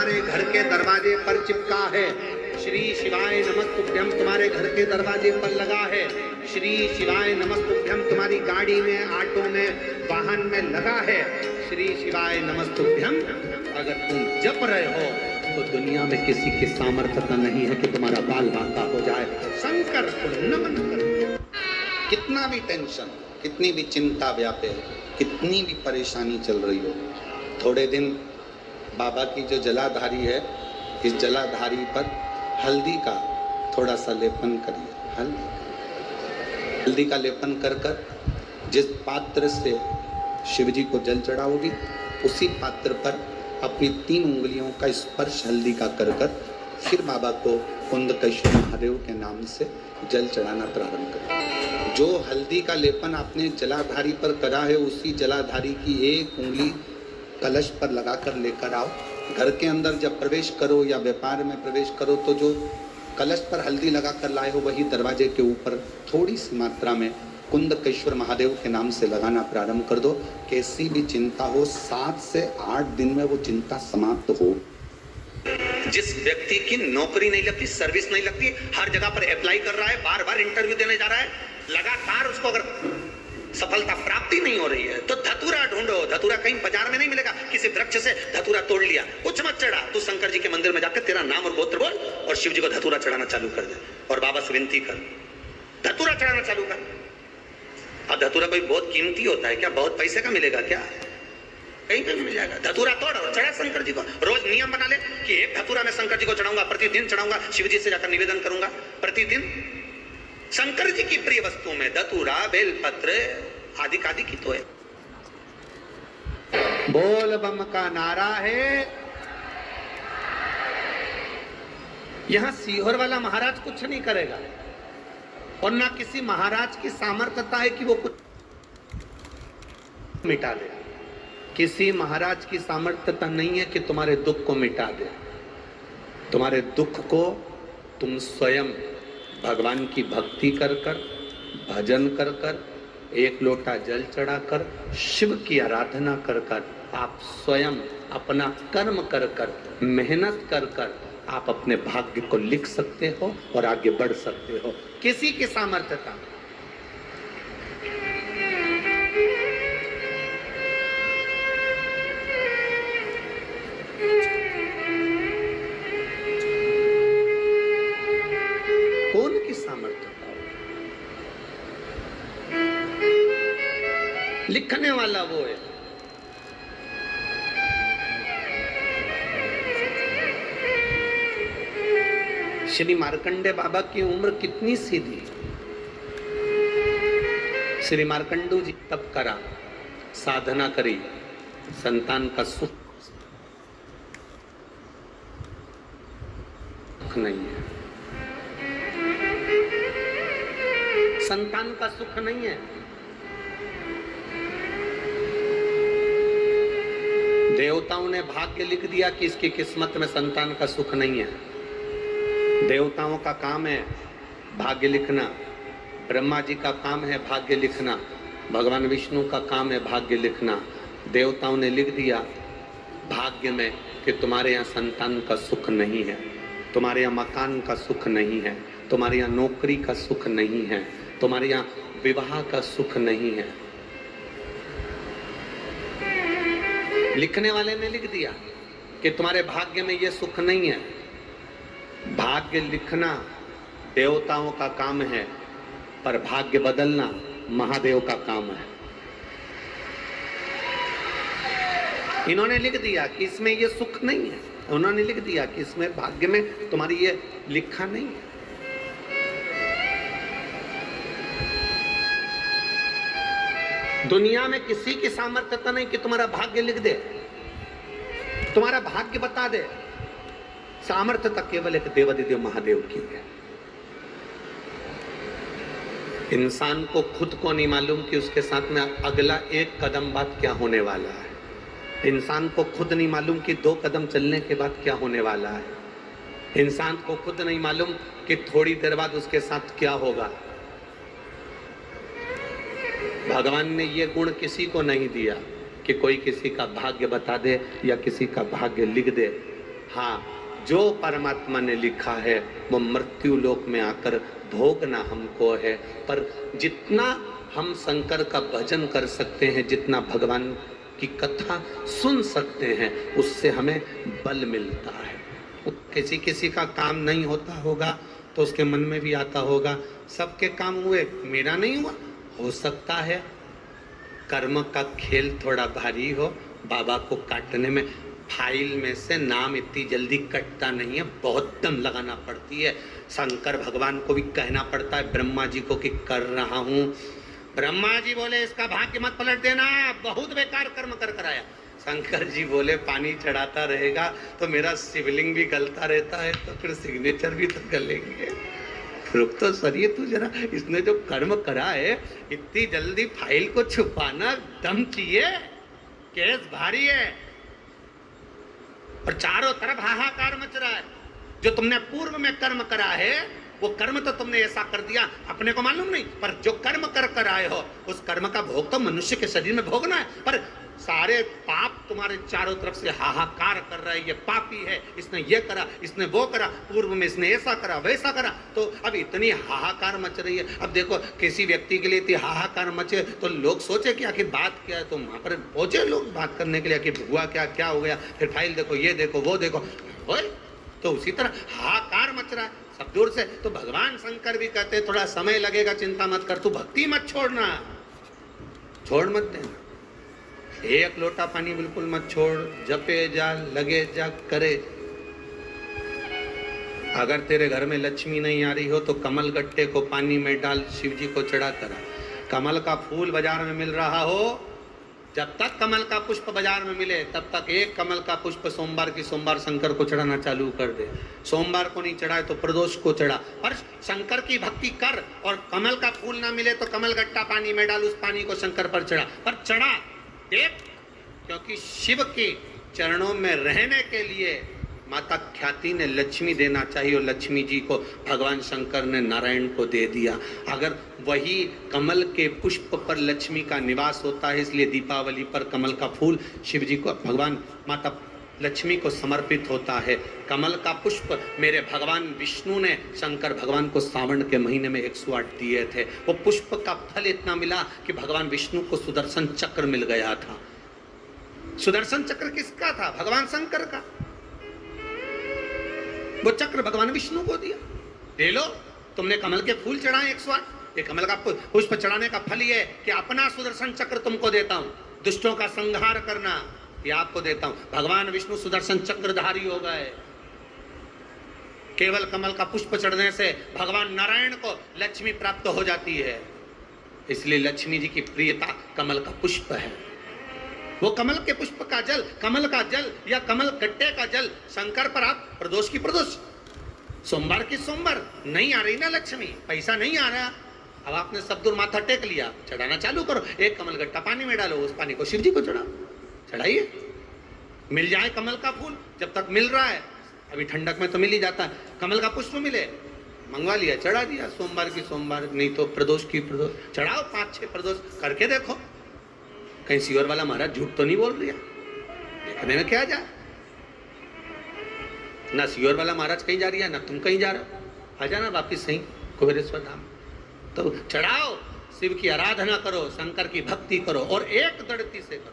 तुम्हारे घर के दरवाजे पर चिपका है। श्री शिवाय नमस्तुभ्यम तुम्हारे घर के दरवाजे पर लगा है। श्री शिवाय नमस्तुभ्यम तुम्हारी गाड़ी में, ऑटो में, वाहन में लगा है। श्री शिवाय नमस्तुभ्यम अगर तुम जप रहे हो तो दुनिया में किसी की सामर्थ्यता नहीं है कि तुम्हारा बाल बांका हो जाए। शंकर को नमन करो। कितना भी टेंशन, कितनी भी चिंता व्यापे, कितनी भी परेशानी चल रही हो, थोड़े दिन बाबा की जो जलाधारी है, इस जलाधारी पर हल्दी का थोड़ा सा लेपन करिए। हल्दी का लेपन कर कर जिस पात्र से शिव जी को जल चढ़ाओगी, उसी पात्र पर अपनी 3 उंगलियों का स्पर्श हल्दी का कर कर फिर बाबा को कुंदकेश्वर महादेव के नाम से जल चढ़ाना प्रारंभ करें। जो हल्दी का लेपन आपने जलाधारी पर करा है, उसी जलाधारी की 1 उंगली कलश पर लगाकर लेकर आओ। घर के अंदर जब प्रवेश करो या व्यापार में प्रवेश करो तो जो कलश पर हल्दी लगाकर लाए हो, वही दरवाजे के ऊपर थोड़ी सी मात्रा में कुंदकेश्वर महादेव के नाम से लगाना प्रारंभ कर दो। कैसी भी चिंता हो, 7 से 8 दिन में वो चिंता समाप्त हो। जिस व्यक्ति की नौकरी नहीं लगती, सर्विस नहीं लगती, हर जगह पर अप्लाई कर रहा है, बार बार इंटरव्यू देने जा रहा है, लगातार उसको अगर सफलता प्राप्ति नहीं हो रही है तो धतूरा ढूंढो। धतूरा कहीं बाजार में नहीं मिलेगा। किसी वृक्ष से धतूरा तोड़ लिया, कुछ मत चढ़ा, तू शंकर जी के मंदिर में जाकर तेरा नाम और गोत्र बोल और शिव जी को धतूरा चढ़ाना चालू कर दे और बाबा से विनती कर, धतूरा चढ़ाना चालू कर। अब धतूरा कोई बहुत कीमती होता है क्या? बहुत पैसे का मिलेगा क्या? कहीं पे भी मिल जाएगा। धतूरा तोड़ और चढ़ा शंकर जी को। रोज नियम बना ले कि 1 धतूरा मैं शंकर जी को चढ़ाऊंगा, प्रतिदिन चढ़ाऊंगा, शिव जी से जाकर निवेदन करूंगा प्रतिदिन। शंकर जी की प्रिय वस्तु में धतूरा, बेलपत्र आदि आदि की तो है। बोल बम का नारा है। यहां सीहोर वाला महाराज कुछ नहीं करेगा और ना किसी महाराज की सामर्थ्यता है कि वो कुछ मिटा दे। किसी महाराज की सामर्थ्यता नहीं है कि तुम्हारे दुख को मिटा दे। तुम्हारे दुख को तुम स्वयं भगवान की भक्ति कर कर, भजन कर कर, 1 लोटा जल चढ़ाकर, शिव की आराधना कर कर, आप स्वयं अपना कर्म कर कर, मेहनत कर कर आप अपने भाग्य को लिख सकते हो और आगे बढ़ सकते हो। किसी की सामर्थ्यता कौन की सामर्थ्यता? लिखने वाला वो है। श्री मार्कंडे बाबा की उम्र कितनी सीधी। श्री मार्कंडू जी तप करा, साधना करी, संतान का सुख नहीं है। संतान का सुख नहीं है। देवताओं ने भाग्य लिख दिया कि इसकी किस्मत में संतान का सुख नहीं है। देवताओं का काम है भाग्य लिखना, ब्रह्मा जी का काम है भाग्य लिखना, भगवान विष्णु का काम है भाग्य लिखना। देवताओं ने लिख दिया भाग्य में कि तुम्हारे यहाँ संतान का सुख नहीं है, तुम्हारे यहाँ मकान का सुख नहीं है, तुम्हारे यहाँ नौकरी का सुख नहीं है, तुम्हारे यहाँ विवाह का सुख नहीं है। लिखने वाले ने लिख दिया कि तुम्हारे भाग्य में ये सुख नहीं है। भाग्य लिखना देवताओं का काम है, पर भाग्य बदलना महादेव का काम है। इन्होंने लिख दिया कि इसमें ये सुख नहीं है, उन्होंने लिख दिया कि इसमें भाग्य में तुम्हारी ये लिखा नहीं है। दुनिया में किसी की सामर्थ्यता नहीं कि तुम्हारा भाग्य लिख दे, तुम्हारा भाग्य बता दे। सामर्थ्यता केवल एक देवादिदेव महादेव की है। इंसान को खुद को नहीं मालूम कि उसके साथ में अगला 1 कदम बाद क्या होने वाला है। इंसान को खुद नहीं मालूम कि 2 कदम चलने के बाद क्या होने वाला है। इंसान को खुद नहीं मालूम कि थोड़ी देर बाद उसके साथ क्या होगा। भगवान ने ये गुण किसी को नहीं दिया कि कोई किसी का भाग्य बता दे या किसी का भाग्य लिख दे। हाँ, जो परमात्मा ने लिखा है वो मृत्यु लोक में आकर भोगना हमको है। पर जितना हम शंकर का भजन कर सकते हैं, जितना भगवान की कथा सुन सकते हैं, उससे हमें बल मिलता है। किसी किसी का काम नहीं होता होगा तो उसके मन में भी आता होगा सबके काम हुए, मेरा नहीं हुआ। हो सकता है कर्म का खेल थोड़ा भारी हो, बाबा को काटने में फाइल में से नाम इतनी जल्दी कटता नहीं है, बहुत दम लगाना पड़ती है। शंकर भगवान को भी कहना पड़ता है ब्रह्मा जी को कि कर रहा हूँ। ब्रह्मा जी बोले इसका भाग्य मत पलट देना, बहुत बेकार कर्म कर कराया। शंकर जी बोले पानी चढ़ाता रहेगा तो मेरा शिवलिंग भी गलता रहता है, तो फिर सिग्नेचर भी तो गलेंगे। रुक तो सरिये तू जरा, इसने जो कर्म करा है इतनी जल्दी फाइल को छुपाना दम चाहिए, केस भारी है। और चारों तरफ हाहाकार मच रहा है। जो तुमने पूर्व में कर्म करा है वो कर्म तो तुमने ऐसा कर दिया, अपने को मालूम नहीं, पर जो कर्म कर कर आए हो उस कर्म का भोग तो मनुष्य के शरीर में भोगना है। पर सारे पाप तुम्हारे चारों तरफ से हाहाकार कर रहा है, ये पापी है, इसने ये करा, इसने वो करा, पूर्व में इसने ऐसा करा वैसा करा, तो अब इतनी हाहाकार मच रही है। अब देखो किसी व्यक्ति के लिए इतनी हाहाकार मचे तो लोग सोचे कि आखिर बात क्या है, तो वहां पर पहुंचे लोग बात करने के लिए कि हुआ क्या, क्या हो गया, फिर फाइल देखो, ये देखो, वो देखो, तो उसी तरह हाहाकार मच रहा है सब दूर से। तो भगवान शंकर भी कहते हैं थोड़ा समय लगेगा, चिंता मत कर, तू भक्ति मत छोड़ना, छोड़ मत देना, एक लोटा पानी बिल्कुल मत छोड़, जपे जा, लगे जा, करे। अगर तेरे घर में लक्ष्मी नहीं आ रही हो तो कमल गट्टे को पानी में डाल, शिव जी को चढ़ा करा। कमल का फूल बाजार में मिल रहा हो, जब तक कमल का पुष्प बाजार में मिले तब तक एक कमल का पुष्प सोमवार की सोमवार शंकर को चढ़ाना चालू कर दे। सोमवार को नहीं चढ़ाए तो प्रदोष को चढ़ा, पर शंकर की भक्ति कर। और कमल का फूल ना मिले तो कमल गट्टा पानी में डाल, उस पानी को शंकर पर चढ़ा, पर चढ़ा देख, क्योंकि शिव के चरणों में रहने के लिए माता ख्याति ने लक्ष्मी देना चाहिए, और लक्ष्मी जी को भगवान शंकर ने नारायण को दे दिया। अगर वही कमल के पुष्प पर लक्ष्मी का निवास होता है, इसलिए दीपावली पर कमल का फूल शिव जी को, भगवान माता लक्ष्मी को समर्पित होता है। कमल का पुष्प मेरे भगवान विष्णु ने शंकर भगवान को सावन के महीने में 108 दिए थे। वो पुष्प का फल इतना मिला कि भगवान विष्णु को सुदर्शन चक्र मिल गया था। सुदर्शन चक्र किसका था? भगवान शंकर का। वो चक्र भगवान विष्णु को दिया। ले लो, तुमने कमल के फूल चढ़ाए 108, ये कमल का पुष्प चढ़ाने का फल ये कि अपना सुदर्शन चक्र तुमको देता हूं, दुष्टों का संहार करना ये आपको देता हूं। भगवान विष्णु सुदर्शन चक्रधारी हो गए। केवल कमल का पुष्प चढ़ने से भगवान नारायण को लक्ष्मी प्राप्त हो जाती है, इसलिए लक्ष्मी जी की प्रियता कमल का पुष्प है। वो कमल के पुष्प का जल, कमल का जल या कमल गट्टे का जल शंकर पर आप प्रदोष की प्रदोष, सोमवार की सोमवार। नहीं आ रही ना लक्ष्मी, पैसा नहीं आ रहा, अब आपने सब दूर माथा टेक लिया, चढ़ाना चालू करो। एक कमल गट्टा पानी में डालो, उस पानी को शिव जी को चढ़ाओ, चढ़ाइए, मिल जाए कमल का फूल। जब तक मिल रहा है, अभी ठंडक में तो मिल ही जाता है, कमल का पुष्प मिले, मंगवा लिया, चढ़ा दिया। सोमवार की सोमवार, नहीं तो प्रदोष की प्रदोष चढ़ाओ, 5-6 प्रदोष करके देखो, कहीं सियोर वाला महाराज झूठ तो नहीं बोल रहा। देखने में क्या जा, ना सियोर वाला महाराज कहीं जा रही है, ना तुम कहीं जा रहे हो। आ जाना वापिस सही कुबेरेश्वर धाम। तो चढ़ाओ, शिव की आराधना करो, शंकर की भक्ति करो, और एक दृढ़ता से करो।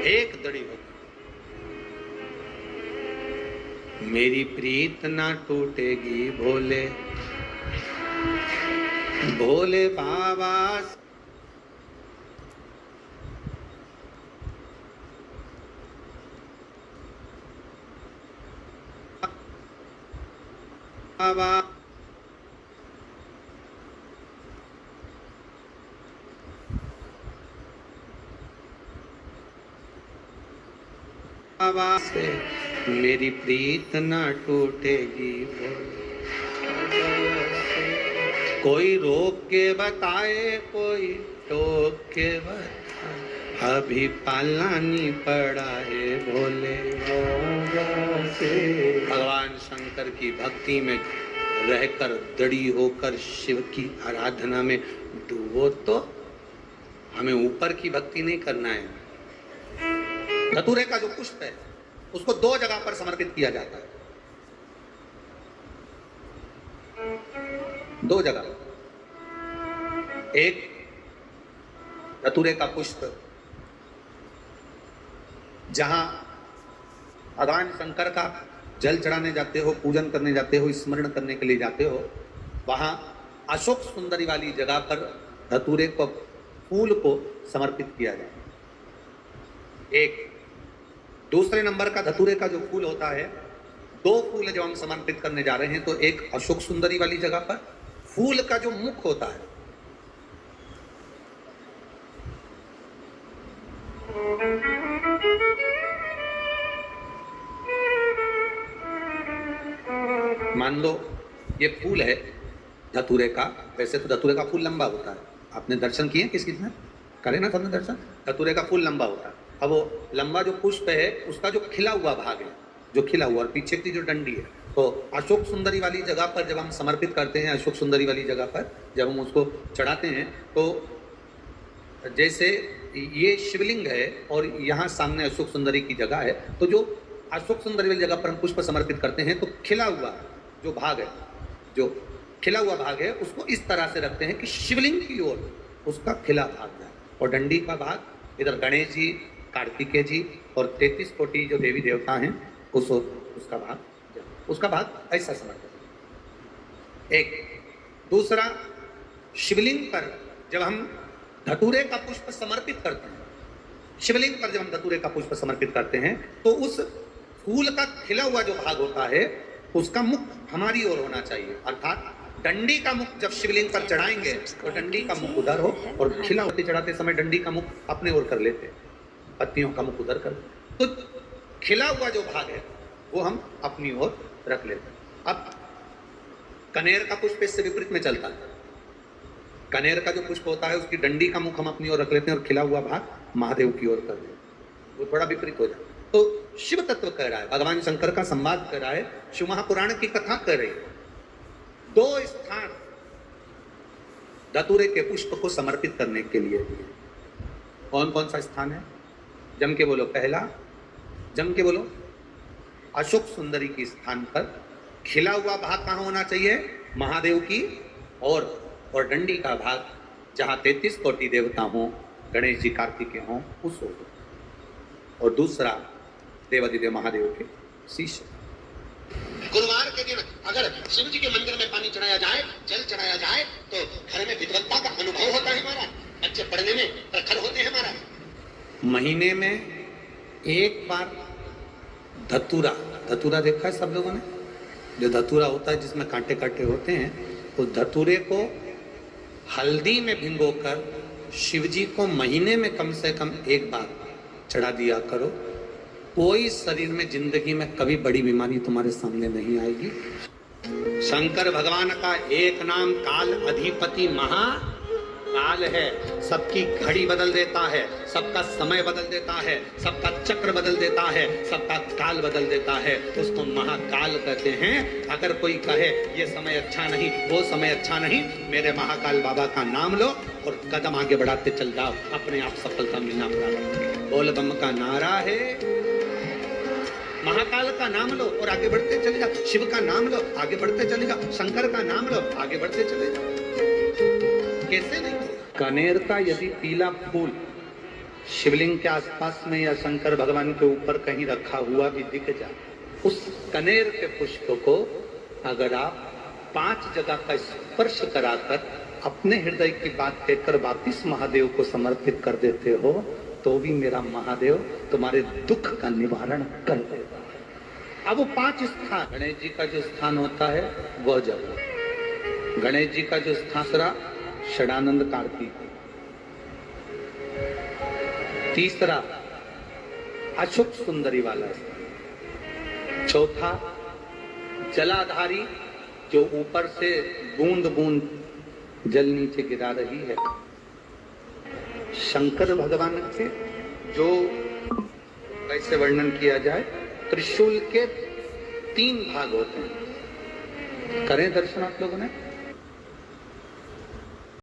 एक दड़ी हो। मेरी प्रीत ना टूटेगी भोले भोले बाबा। बाबा से मेरी प्रीत ना टूटेगी भोले। कोई रोक के बताए, कोई टोक के बताए, अभी पालानी पड़ा है भोले। भगवान शंकर की भक्ति में रहकर दृढ़ होकर शिव की आराधना में डूबो तो हमें ऊपर की भक्ति नहीं करना है। धतूरे का जो पुष्प है उसको 2 जगह पर समर्पित किया जाता है, 2 जगह। एक, धतूरे का पुष्प जहां भगवान शंकर का जल चढ़ाने जाते हो, पूजन करने जाते हो, स्मरण करने के लिए जाते हो, वहां अशोक सुंदरी वाली जगह पर धतूरे को, फूल को समर्पित किया जाए। एक। दूसरे नंबर का धतूरे का जो फूल होता है, 2 फूल जब हम समर्पित करने जा रहे हैं तो एक अशोक सुंदरी वाली जगह पर, फूल का जो मुख होता है मान लो ये फूल है धतूरे का। वैसे तो धतूरे का फूल लंबा होता है, आपने दर्शन किए किस किसने करे ना सबने दर्शन? धतूरे का फूल लंबा होता है। अब वो लंबा जो पुष्प है उसका जो खिला हुआ भाग है, जो खिला हुआ और पीछे की जो डंडी है, तो अशोक सुंदरी वाली जगह पर जब हम समर्पित करते हैं, अशोक सुंदरी वाली जगह पर जब हम उसको चढ़ाते हैं, तो जैसे ये शिवलिंग है और यहाँ सामने अशोक सुंदरी की जगह है, तो जो अशोक सुंदरी वाली जगह पर हम पुष्प समर्पित करते हैं तो खिला हुआ जो भाग है, जो खिला हुआ भाग है उसको इस तरह से रखते हैं कि शिवलिंग की ओर उसका खिला भाग जाए, और डंडी का भाग इधर गणेश जी, कार्तिकेय जी और 33 कोटि जो देवी देवता हैं उसका भाग ऐसा समर्पित। एक। दूसरा, शिवलिंग पर जब हम धतूरे का पुष्प समर्पित करते हैं, शिवलिंग पर जब हम धतूरे का पुष्प समर्पित करते हैं तो उस फूल का खिला हुआ जो भाग होता है उसका मुख हमारी ओर होना चाहिए, अर्थात डंडी का मुख जब शिवलिंग पर चढ़ाएंगे तो डंडी का मुख उधर हो, और खिला होते चढ़ाते समय डंडी का मुख अपने ओर कर लेते, पत्तियों का मुख उधर कर, तो खिला हुआ जो भाग है वो हम अपनी ओर रख लेते हैं। अब कनेर का पुष्प इससे विपरीत में चलता है। कनेर का जो पुष्प होता है उसकी डंडी का मुख हम अपनी ओर रख लेते हैं और खिला हुआ भाग महादेव की ओर कर देते हैं, वो थोड़ा विपरीत हो जाता है। तो शिव तत्व कह रहा है, भगवान शंकर का संवाद कर रहा है, शिव महापुराण की कथा कर रही है। 2 स्थान धतूरे के पुष्प को समर्पित करने के लिए। कौन कौन सा स्थान है? जम के बोलो। पहला, जम के बोलो, अशोक सुंदरी के स्थान पर खिला हुआ भाग कहाँ होना चाहिए? महादेव की और डंडी का भाग जहाँ 33 कोटि देवता हों, गणेश जी, कार्तिकेय हों, उस ओर। और दूसरा, देवादिदेव महादेव के शीश। गुरुवार के दिन अगर शिव जी के मंदिर में पानी चढ़ाया जाए, जल चढ़ाया जाए, तो घर में विद्वत्ता का अनुभव होता है हमारा, बच्चे पढ़ने में प्रखर होते हैं हमारा। महीने में एक बार धतूरा देखा है सब लोगों ने? जो धतूरा होता है जिसमें कांटे कांटे होते हैं, उस धतूरे को हल्दी में भिगोकर शिव जी को महीने में कम से कम एक बार चढ़ा दिया करो। कोई शरीर में जिंदगी में कभी बड़ी बीमारी तुम्हारे सामने नहीं आएगी। शंकर भगवान का एक नाम काल अधिपति महाकाल है। सबकी घड़ी बदल देता है, सबका समय बदल देता है, सबका चक्र बदल देता है, सबका काल बदल देता है, उसको महाकाल कहते हैं। अगर कोई कहे ये समय अच्छा नहीं, वो समय अच्छा नहीं, मेरे महाकाल बाबा का नाम लो और कदम आगे बढ़ाते चल जाओ, अपने आप सफलता मिलना प्रारंभ। बोल बम का नारा है, महाकाल का नाम लो और आगे बढ़ते चले जाओ, शिव का नाम लो आगे बढ़ते चले जाओ, शंकर का नाम लो आगे बढ़ते चले जाओ। कैसे नहीं? कनेर का यदि पीला फूल शिवलिंग के आसपास में या शंकर भगवान के ऊपर कहीं रखा हुआ भी दिख जाए, उस कनेर के पुष्प को अगर आप 5 जगह का स्पर्श कराकर अपने हृदय की बात कहकर वापिस महादेव को समर्पित कर देते हो, तो भी मेरा महादेव तुम्हारे दुख का निवारण कर देगा। अब वो 5 स्थान, गणेश जी का जो स्थान होता है वह जगह, गणेश जी का जो स्थान, दूसरा षडानंद कार्तिक, तीसरा अशोक सुंदरी वाला स्थान, चौथा जलाधारी जो ऊपर से बूंद बूंद जल नीचे गिरा रही है, शंकर भगवान के जो कैसे वर्णन किया जाए, त्रिशूल के 3 भाग होते हैं। करें दर्शन आप लोगों ने?